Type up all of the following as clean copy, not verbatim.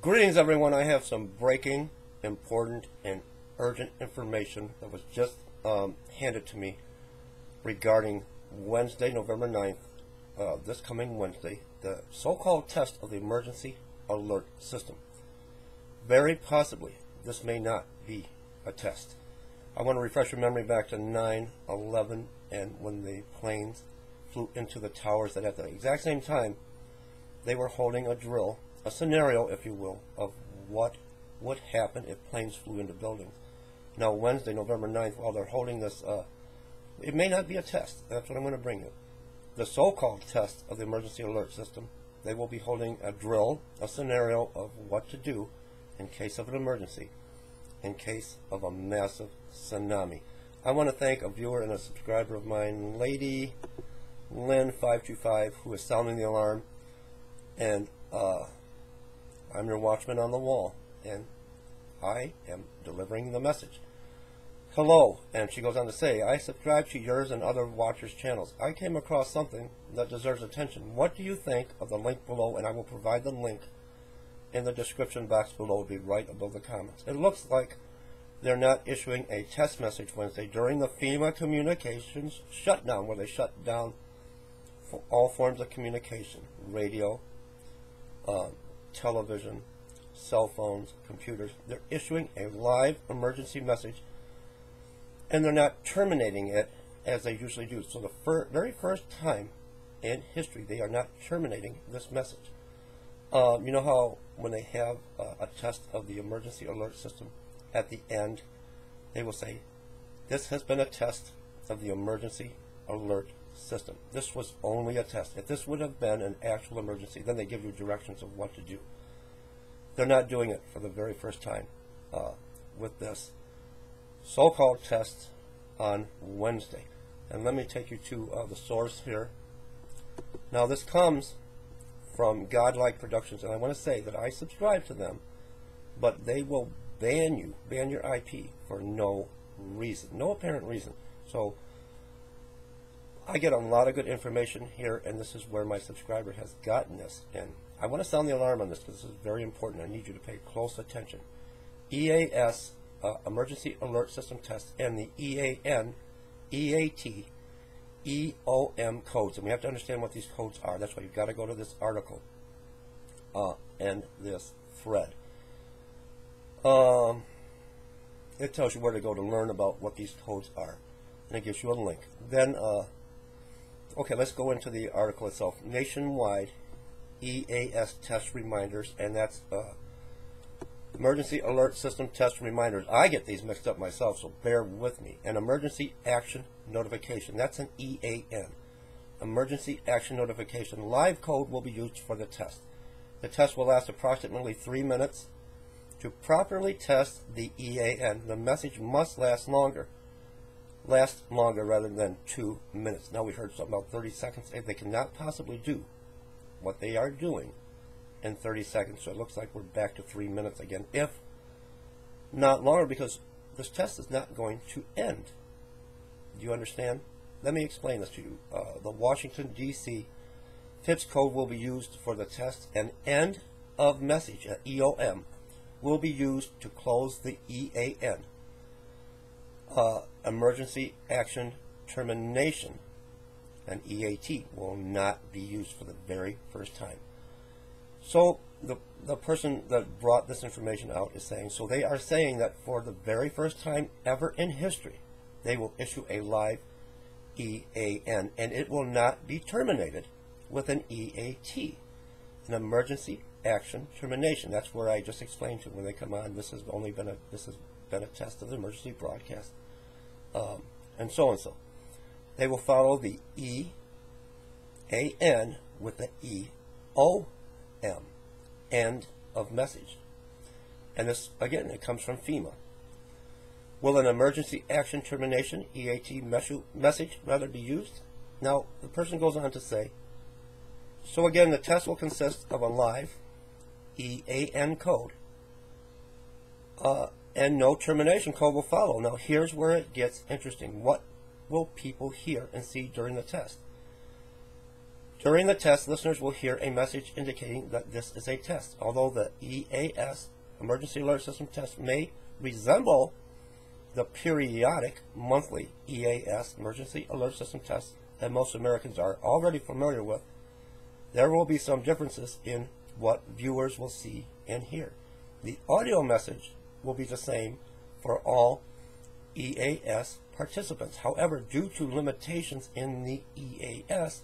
Greetings, everyone. I have some breaking, important, and urgent information that was just handed to me regarding Wednesday, November 9th, this coming Wednesday, the so-called test of the emergency alert system. Very possibly, this may not be a test. I want to refresh your memory back to 9/11 and when the planes flew into the towers, that at the exact same time they were holding a drill, a scenario, if you will, of what would happen if planes flew into buildings. Now, Wednesday, November 9th, while they're holding this, it may not be a test. That's what I'm going to bring you. The so-called test of the emergency alert system, they will be holding a drill, a scenario of what to do in case of an emergency, in case of a massive tsunami. I want to thank a viewer and a subscriber of mine, Lady Lynn525, who is sounding the alarm, and I'm your watchman on the wall, and I am delivering the message. Hello, and she goes on to say, I subscribe to yours and other watchers' channels. I came across something that deserves attention. What do you think of the link below? And I will provide the link in the description box below. It'll be right above the comments. It looks like they're not issuing a test message Wednesday during the FEMA communications shutdown, where they shut down for all forms of communication, radio, television, cell phones, computers. They're issuing a live emergency message, and they're not terminating it as they usually do. So the very first time in history, they are not terminating this message. You know how when they have a test of the emergency alert system, at the end they will say, this has been a test of the emergency alert system. This was only a test. If this would have been an actual emergency, then they give you directions of what to do. They're not doing it for the very first time with this so-called test on Wednesday. And let me take you to the source here. Now, this comes from Godlike Productions, and I want to say that I subscribe to them, but they will ban your IP for no reason, no apparent reason. So I get a lot of good information here, and this is where my subscriber has gotten this. And I want to sound the alarm on this because this is very important. I need you to pay close attention. EAS, Emergency Alert System Test, and the EAN, EAT, EOM codes. And we have to understand what these codes are. That's why you've got to go to this article and this thread. It tells you where to go to learn about what these codes are, and it gives you a link. Then, okay, let's go into the article itself. Nationwide EAS test reminders, and that's Emergency Alert System Test Reminders. I get these mixed up myself, so bear with me. An Emergency Action Notification, that's an EAN. Emergency Action Notification. Live code will be used for the test. The test will last approximately 3 minutes. To properly test the EAN, the message must last longer rather than 2 minutes. Now, we heard something about 30 seconds. They cannot possibly do what they are doing in 30 seconds. So it looks like we're back to 3 minutes again, if not longer, because this test is not going to end. Do you understand? Let me explain this to you. The Washington, D.C. FIPS code will be used for the test, and end of message, EOM, will be used to close the EAN. Emergency Action Termination, and EAT, will not be used for the very first time. So the person that brought this information out is saying, so they are saying that for the very first time ever in history, they will issue a live EAN, and it will not be terminated with an EAT, an Emergency Action Termination. That's where I just explained to when they come on, this has been a test of the emergency broadcast, and so and so. They will follow the EAN with the EOM, end of message. And this, again, it comes from FEMA. Will an Emergency Action Termination, EAT, message rather be used? Now, the person goes on to say, so again, the test will consist of a live EAN code, and no termination code will follow. Now, here's where it gets interesting. What will people hear and see during the test? During the test, listeners will hear a message indicating that this is a test. Although the EAS, Emergency Alert System test, may resemble the periodic monthly EAS, Emergency Alert System test, that most Americans are already familiar with, there will be some differences in what viewers will see and hear. The audio message will be the same for all EAS participants. However, due to limitations in the EAS,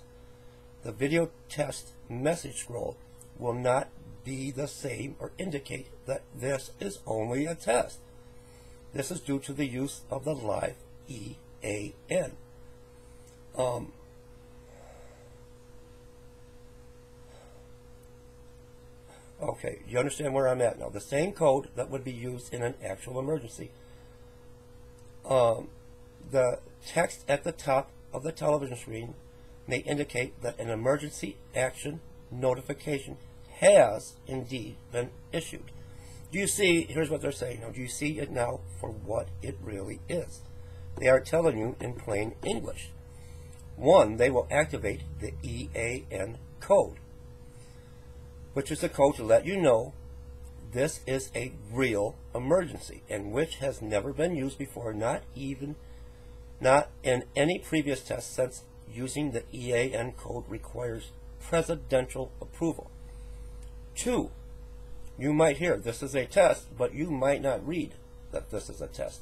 the video test message scroll will not be the same or indicate that this is only a test. This is due to the use of the live EAN. Okay, you understand where I'm at now. The same code that would be used in an actual emergency. The text at the top of the television screen may indicate that an emergency action notification has indeed been issued. Do you see, here's what they're saying now, do you see it now for what it really is? They are telling you in plain English. One, they will activate the EAN code, which is the code to let you know this is a real emergency and which has never been used before, not in any previous test, since using the EAN code requires presidential approval. Two, you might hear this is a test, but you might not read that this is a test.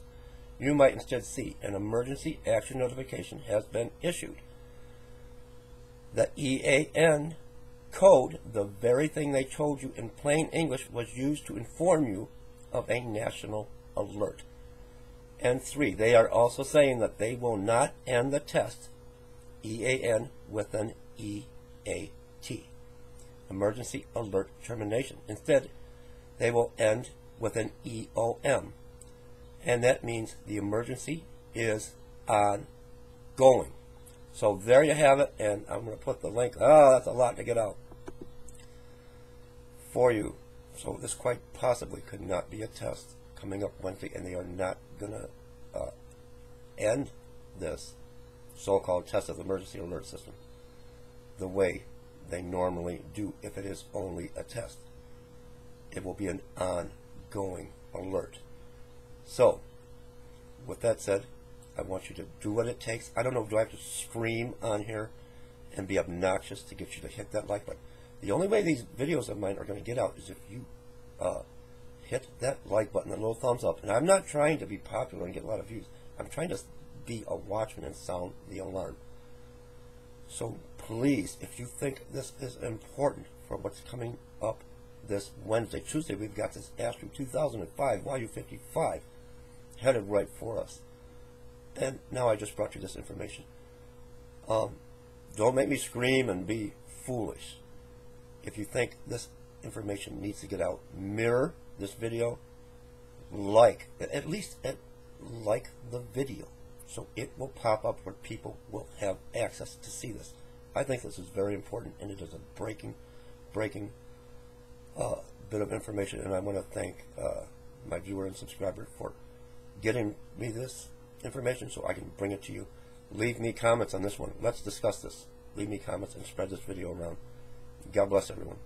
You might instead see an emergency action notification has been issued. The EAN code, the very thing they told you in plain English, was used to inform you of a national alert. And three, they are also saying that they will not end the test EAN with an EAT, Emergency Alert Termination. Instead, they will end with an EOM, and that means the emergency is ongoing. So there you have it, and I'm going to put the link. Oh, that's a lot to get out for you. So this quite possibly could not be a test coming up Wednesday, and they are not going to end this so-called test of the emergency alert system the way they normally do if it is only a test. It will be an ongoing alert. So, with that said, I want you to do what it takes. I don't know, do I have to scream on here and be obnoxious to get you to hit that like button? The only way these videos of mine are going to get out is if you hit that like button, that little thumbs up. And I'm not trying to be popular and get a lot of views. I'm trying to be a watchman and sound the alarm. So please, if you think this is important for what's coming up this Wednesday, Tuesday, we've got this Astro 2005 YU55 headed right for us. And now I just brought you this information. Don't make me scream and be foolish. If you think this information needs to get out, mirror this video, at least like the video, so it will pop up where people will have access to see this. I think this is very important, and it is a breaking bit of information, and I want to thank my viewer and subscriber for getting me this information so I can bring it to you. Leave me comments on this one. Let's discuss this. Leave me comments and spread this video around. God bless everyone.